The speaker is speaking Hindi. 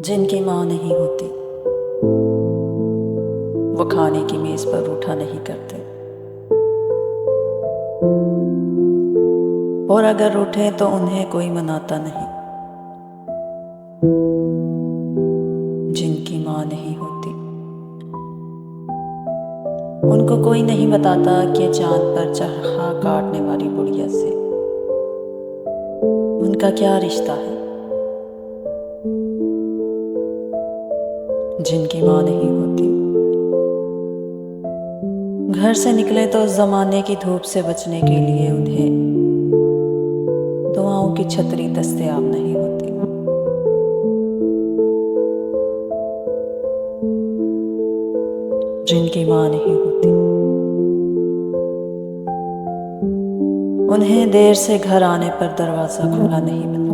जिनकी माँ नहीं होती वो खाने की मेज पर रूठा नहीं करते, और अगर रूठे तो उन्हें कोई मनाता नहीं। जिनकी माँ नहीं होती उनको कोई नहीं बताता कि चांद पर चरखा काटने वाली बुढ़िया से उनका क्या रिश्ता है। जिनकी माँ नहीं होती घर से निकले तो जमाने की धूप से बचने के लिए उन्हें दुआओं की छतरी दस्तयाब नहीं होती। जिनकी माँ नहीं होती उन्हें देर से घर आने पर दरवाज़ा खुला नहीं मिलता।